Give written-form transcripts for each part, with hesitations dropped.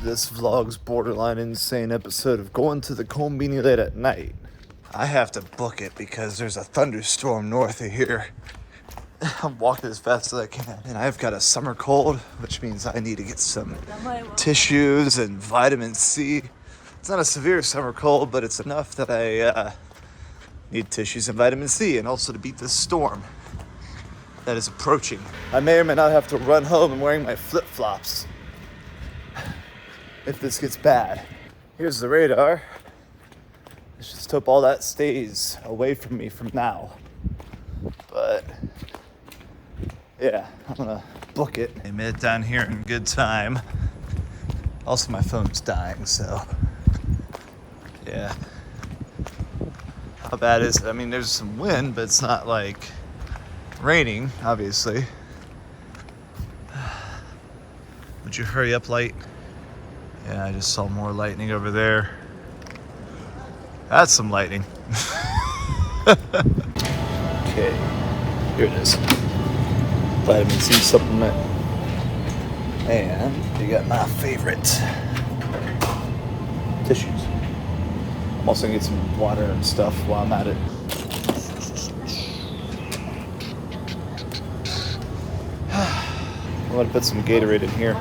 this vlog's borderline insane episode of going to the combini late at night. I have to book it because there's a thunderstorm north of here. I'm walking as fast as I can, and I've got a summer cold, which means I need to get some tissues and vitamin C. It's not a severe summer cold, but it's enough that I need tissues and vitamin C, and also to beat this storm that is approaching. I may or may not have to run home. I'm wearing my flip-flops if this gets bad. Here's the radar. Let's just hope all that stays away from me from now. But yeah, I'm gonna book it. I made it down here in good time. Also, my phone's dying, so yeah. How bad is it? I mean, there's some wind, but it's not like raining, obviously. Would you hurry up, light? Yeah, I just saw more lightning over there. That's some lightning. Okay, here it is. Vitamin C supplement. And you got my favorite tissues. I'm also gonna get some water and stuff while I'm at it. I'm gonna put some Gatorade in here.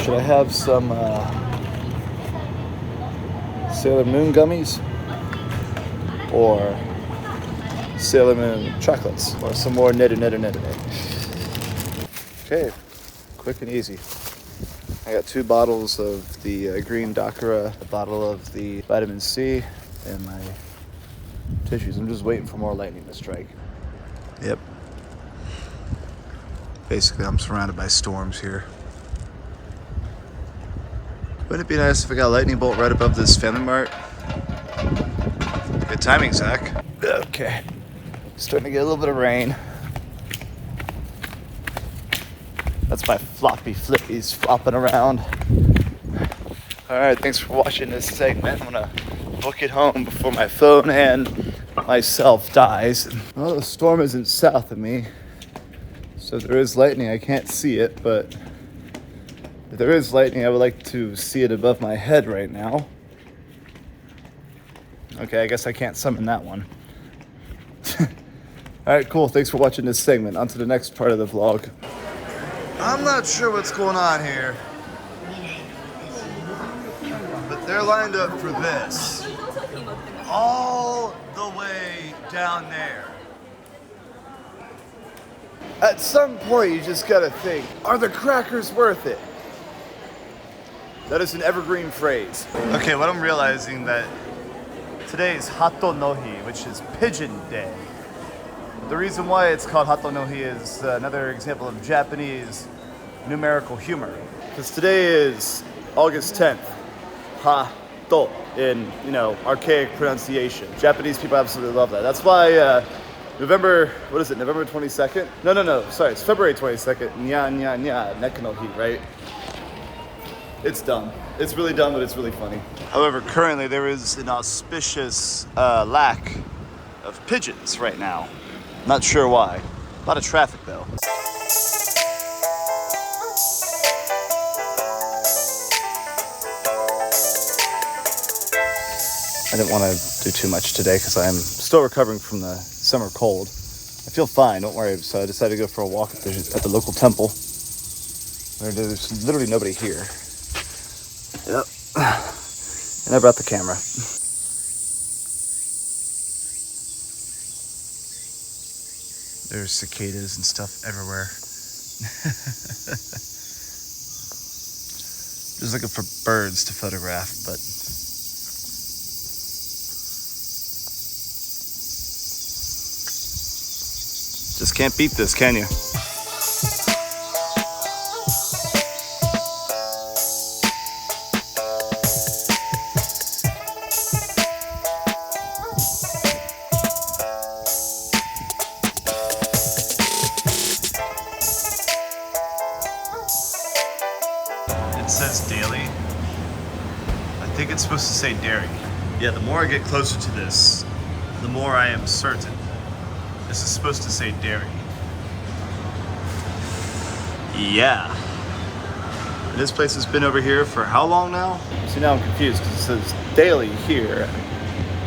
Should I have some Sailor Moon gummies? Or Sailor Moon chocolates? Or some more knit. Okay, quick and easy. I got 2 bottles of the green Dakara, a bottle of the vitamin C, and my tissues. I'm just waiting for more lightning to strike. Yep. Basically, I'm surrounded by storms here. Wouldn't it be nice if I got a lightning bolt right above this Family Mart? Good timing, Zach. Okay. Starting to get a little bit of rain. That's my floppy flippies flopping around. Alright, thanks for watching this segment. I'm gonna book it home before my phone and myself dies. Well, the storm isn't south of me, so there is lightning. I can't see it, but if there is lightning, I would like to see it above my head right now. Okay, I guess I can't summon that one. Alright, cool. Thanks for watching this segment. On to the next part of the vlog. I'm not sure what's going on here, but they're lined up for this. All the way down there. At some point, you just gotta think, are the crackers worth it? That is an evergreen phrase. Okay, what I'm realizing that today is Hato no Hi, which is Pigeon Day. The reason why it's called Hato no Hi is another example of Japanese numerical humor. Because today is August 10th. Ha-to in, archaic pronunciation. Japanese people absolutely love that. That's why November 22nd? No, sorry, it's February 22nd. Nya, Neko no Hi, right? It's dumb. It's really dumb, but it's really funny. However, currently there is an auspicious lack of pigeons right now. Not sure why. A lot of traffic though. I didn't want to do too much today because I'm still recovering from the summer cold. I feel fine, don't worry. So I decided to go for a walk at the local temple. There's literally nobody here. Yep. And I brought the camera. There's cicadas and stuff everywhere. Just looking for birds to photograph, but just can't beat this, can you? It says daily. I think it's supposed to say dairy. Yeah, the more I get closer to this, the more I am certain. This is supposed to say dairy. Yeah. This place has been over here for how long now? See, now I'm confused because it says daily here,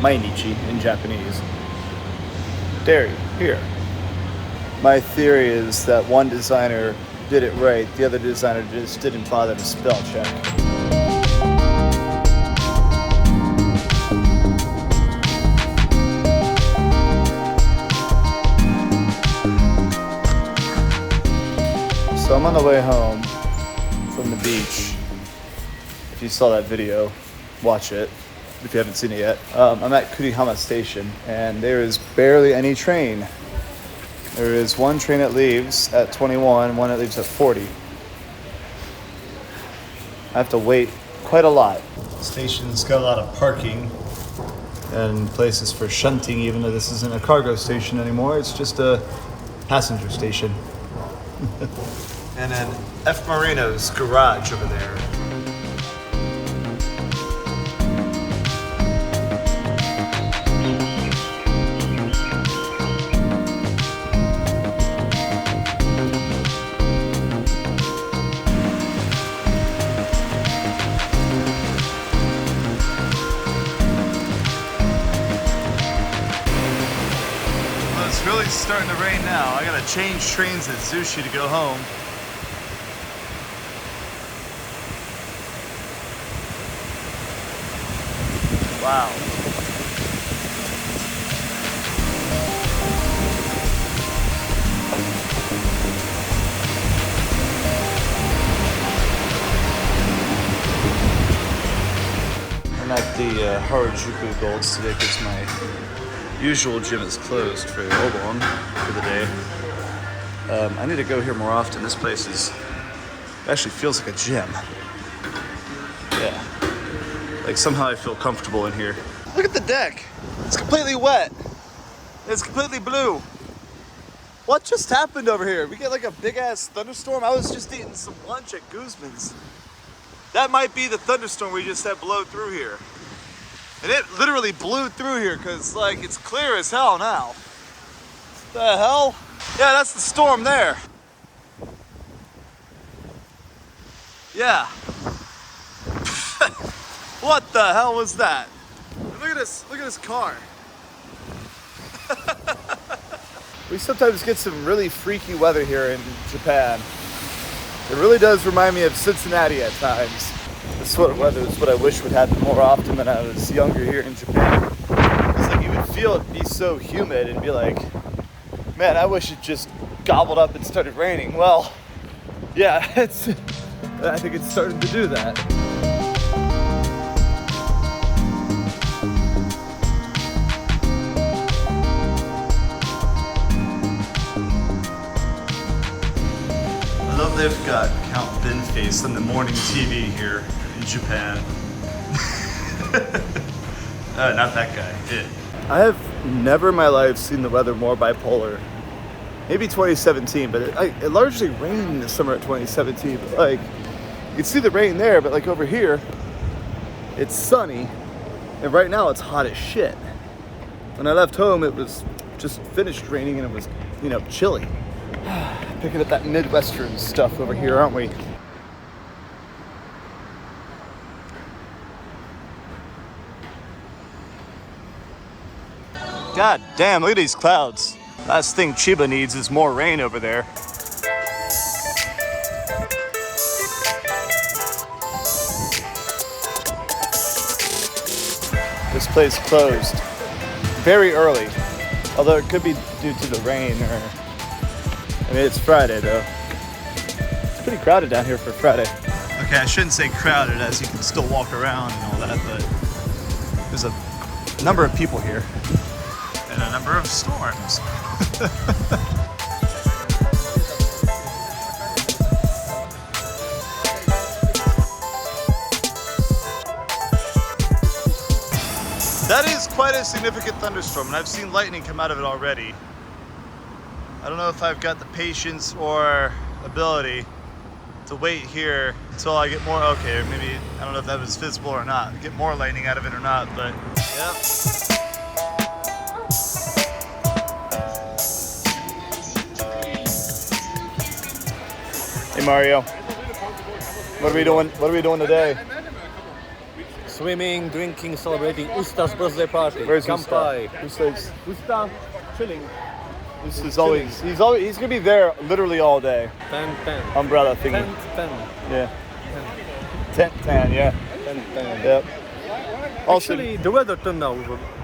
mainichi in Japanese. Dairy, here. My theory is that one designer did it right, the other designer just didn't bother to spell check. So I'm on the way home from the beach. If you saw that video, watch it if you haven't seen it yet. I'm at Kurihama Station and there is barely any train. There is one train that leaves at 21, one that leaves at 40. I have to wait quite a lot. The station's got a lot of parking and places for shunting, even though this isn't a cargo station anymore. It's just a passenger station. And then F. Marino's garage over there. Well, it's really starting to rain now. I gotta change trains at Zushi to go home. Wow. I'm at the Harajuku Golds today because my usual gym is closed for Obon for the day. I need to go here more often. This place actually feels like a gym. Yeah. Like somehow I feel comfortable in here. Look at the deck. It's completely wet. It's completely blue. What just happened over here? We get like a big ass thunderstorm. I was just eating some lunch at Guzman's. That might be the thunderstorm we just had blow through here. And it literally blew through here because like it's clear as hell now. What the hell? Yeah, that's the storm there. Yeah. What the hell was that? Look at this car. We sometimes get some really freaky weather here in Japan. It really does remind me of Cincinnati at times. This sort of weather is what I wish would happen more often when I was younger here in Japan. It's like you would feel it be so humid and be like, man, I wish it just gobbled up and started raining. Well, yeah, I think it's starting to do that. I love they've got Count Binface on the morning TV here in Japan. Not that guy. It. I have never in my life seen the weather more bipolar. Maybe 2017, but it largely rained this summer at 2017. But like, you can see the rain there, but like over here, it's sunny, and right now it's hot as shit. When I left home, it was just finished raining and it was, chilly. Picking up that Midwestern stuff over here, aren't we? God damn, look at these clouds. Last thing Chiba needs is more rain over there. This place closed very early, although it could be due to the rain or... I mean, it's Friday though. It's pretty crowded down here for Friday. Okay, I shouldn't say crowded as you can still walk around and all that, but there's a number of people here and a number of storms. That is quite a significant thunderstorm, and I've seen lightning come out of it already. I don't know if I've got the patience or ability to wait here until I get more, okay, maybe, I don't know if that was visible or not, get more lightning out of it or not, but yeah. Hey Mario. What are we doing? What are we doing today? Swimming, drinking, celebrating Usta's birthday party. Where's Kampai. Usta Chilling. He's gonna be there literally all day. 10. Umbrella thingy. 10. Yeah. 10, yeah. 10. Yep. Also, Actually, the weather turned out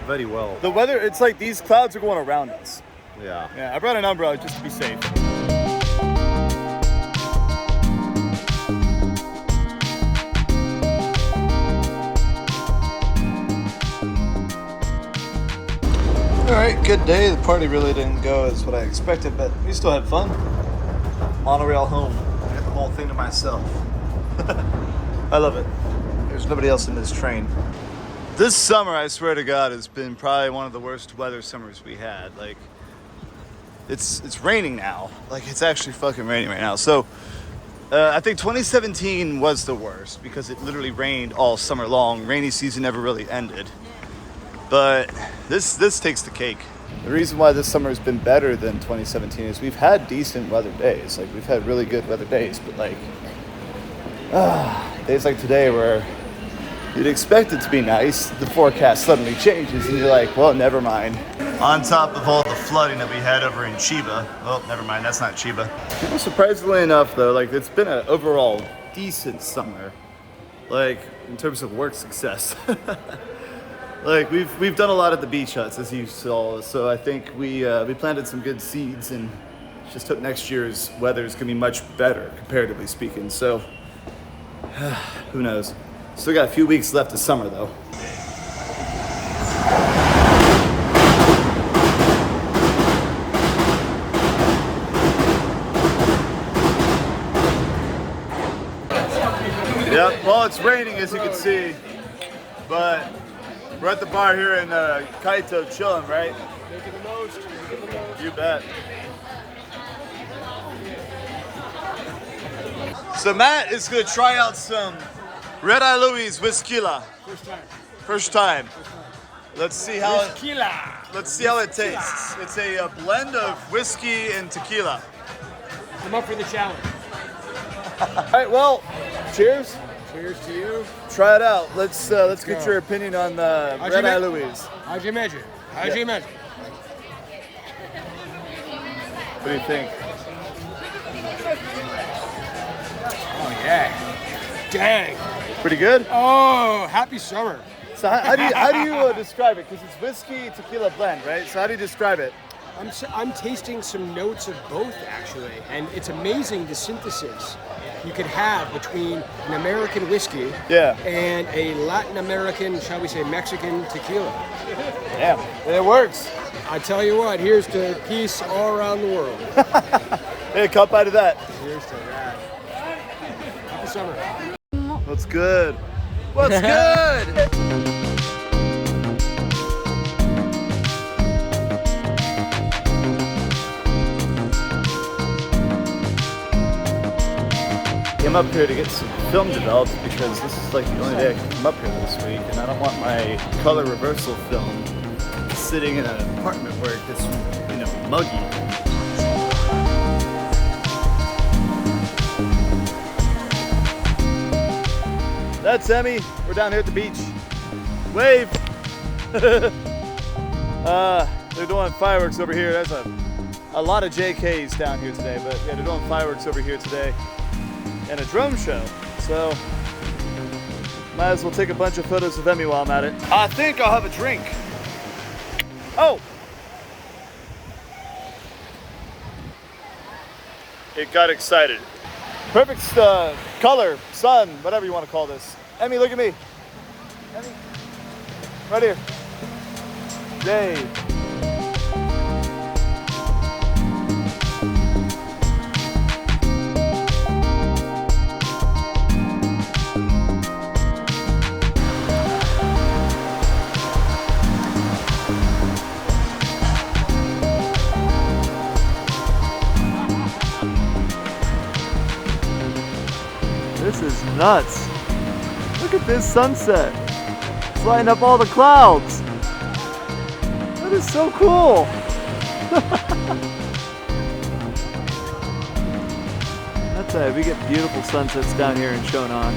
very well. the weather, it's like these clouds are going around us. Yeah. Yeah, I brought an umbrella just to be safe. Alright, good day. The party really didn't go as what I expected, but we still had fun. Monorail home. I got the whole thing to myself. I love it. There's nobody else in this train. This summer, I swear to God, has been probably one of the worst weather summers we had. Like, it's raining now. Like, it's actually fucking raining right now. So, I think 2017 was the worst because it literally rained all summer long. Rainy season never really ended. But this takes the cake. The reason why this summer has been better than 2017 is we've had decent weather days. Like, we've had really good weather days, but like, days like today where you'd expect it to be nice, the forecast suddenly changes and you're like, well, never mind. On top of all the flooding that we had over in Chiba. Oh, never mind, that's not Chiba. Surprisingly enough though, like, it's been an overall decent summer. Like, in terms of work success. Like, we've done a lot at the beach huts, as you saw, so I think we planted some good seeds, and just hope next year's weather is going to be much better, comparatively speaking, so who knows. Still got a few weeks left of summer, though. Yep, well, it's raining, as you can see, but we're at the bar here in Kaito chilling, right? Making the most. You bet. So Matt is going to try out some Red Eye Louie's Whiskila. First time. Let's see how it tastes. It's a blend of whiskey and tequila. I'm up for the challenge. All right, well, cheers. Cheers to you. Try it out. Let's get your opinion on the Red Eye Louie's. How'd you measure? How'd you measure? What do you think? Oh yeah. Dang. Pretty good? Oh, happy summer. So how do you describe it? Because it's whiskey tequila blend, right? So how do you describe it? I'm tasting some notes of both actually, and it's amazing the synthesis you could have between an American whiskey and a Latin American, shall we say, Mexican tequila. Yeah, it works. I tell you what, here's to peace all around the world. Hey, cup out of that. Here's to that. Happy summer. What's good? What's good? Came up here to get some film developed because this is like the only day I can come up here this week, and I don't want my color reversal film sitting in an apartment where it gets, muggy. That's Emmy. We're down here at the beach. Wave. They're doing fireworks over here. There's a lot of JKs down here today, but yeah, they're doing fireworks over here today. And a drone show, so might as well take a bunch of photos of Emmy while I'm at it. I think I'll have a drink. Oh! It got excited. Perfect color, sun, whatever you want to call this. Emmy, look at me. Emmy, right here. Yay. This is nuts. Look at this sunset. It's lighting up all the clouds. That is so cool. That's say, we get beautiful sunsets down here in Shonan.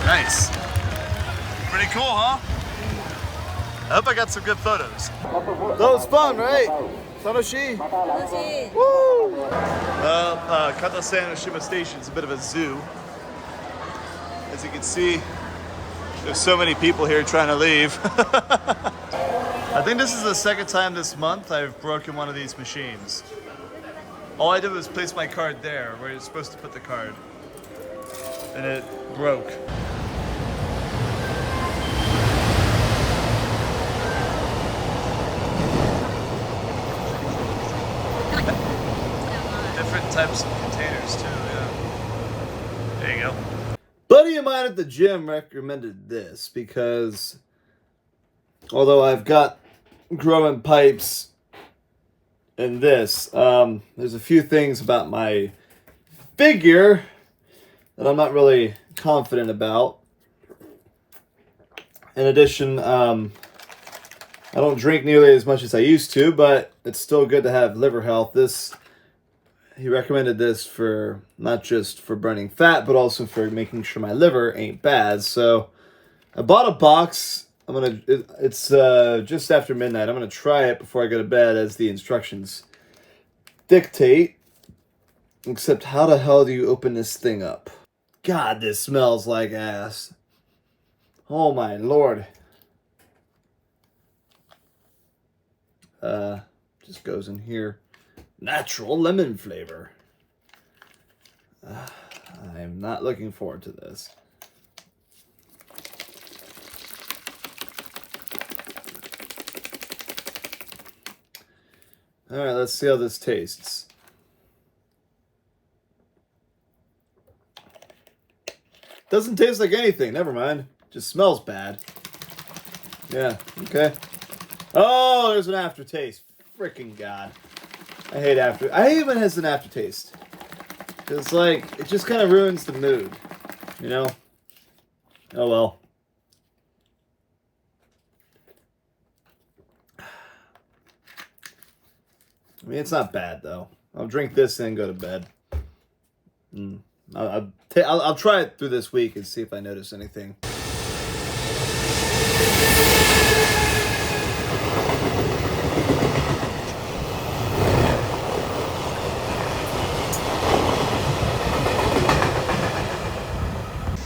Nice. Pretty cool, huh? I hope I got some good photos. That was fun, right? Tanoshi? Woo! Well, Katase Enoshima Station is a bit of a zoo. As you can see, there's so many people here trying to leave. I think this is the second time this month I've broken one of these machines. All I did was place my card there, where you're supposed to put the card. And it broke. Different types of containers too, yeah. There you go. Buddy of mine at the gym recommended this because although I've got growing pipes and this, there's a few things about my figure that I'm not really confident about. In addition, I don't drink nearly as much as I used to, but it's still good to have liver health. He recommended this for not just for burning fat, but also for making sure my liver ain't bad. So I bought a box. It's just after midnight. I'm gonna try it before I go to bed, as the instructions dictate. Except, how the hell do you open this thing up? God, this smells like ass. Oh my lord. Just goes in here. Natural lemon flavor. I'm not looking forward to this. Alright, let's see how this tastes. Doesn't taste like anything, never mind. Just smells bad. Yeah, okay. Oh, there's an aftertaste. Freaking God. I hate even has an aftertaste. It's like, it just kind of ruins the mood, you know? Oh well. I mean, it's not bad though. I'll drink this and go to bed. I'll try it through this week and see if I notice anything.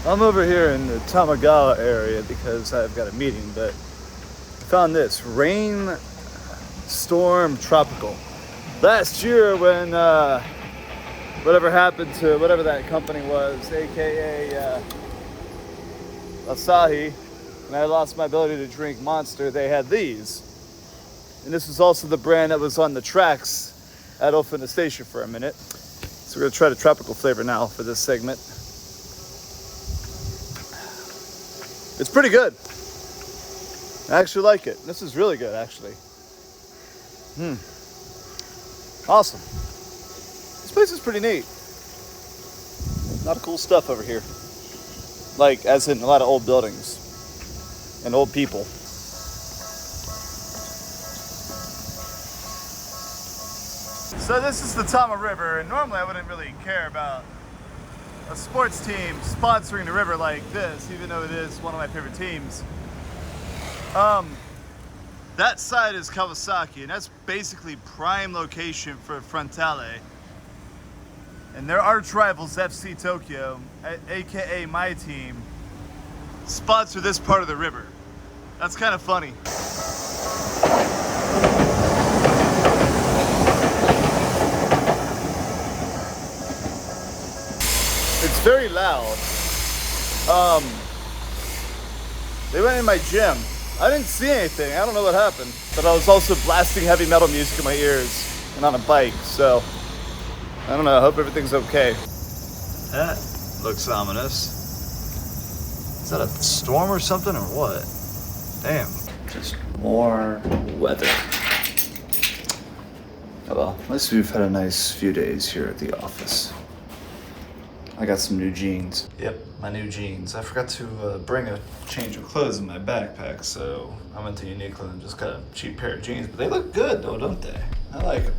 I'm over here in the Tamagawa area because I've got a meeting, but I found this rain storm tropical. Last year when whatever happened to whatever that company was, aka Asahi, and I lost my ability to drink Monster, they had these. And this was also the brand that was on the tracks at Phoenyx Station for a minute. So we're gonna try the tropical flavor now for this segment. It's pretty good. I actually like it. This is really good, actually. Awesome. This place is pretty neat. A lot of cool stuff over here. Like, as in a lot of old buildings and old people. So this is the Tama River, and normally I wouldn't really care about a sports team sponsoring the river like this, even though it is one of my favorite teams. That side is Kawasaki, and that's basically prime location for Frontale. And their arch rivals, FC Tokyo, aka my team, sponsor this part of the river. That's kind of funny. It's very loud. They went in my gym. I didn't see anything. I don't know what happened. But I was also blasting heavy metal music in my ears and on a bike, so I don't know. I hope everything's okay. That looks ominous. Is that a storm or something or what? Damn. Just more weather. Oh well, at least we've had a nice few days here at the office. I got some new jeans. Yep, my new jeans. I forgot to bring a change of clothes in my backpack, so I went to Uniqlo and just got a cheap pair of jeans. But they look good though, don't they? I like them.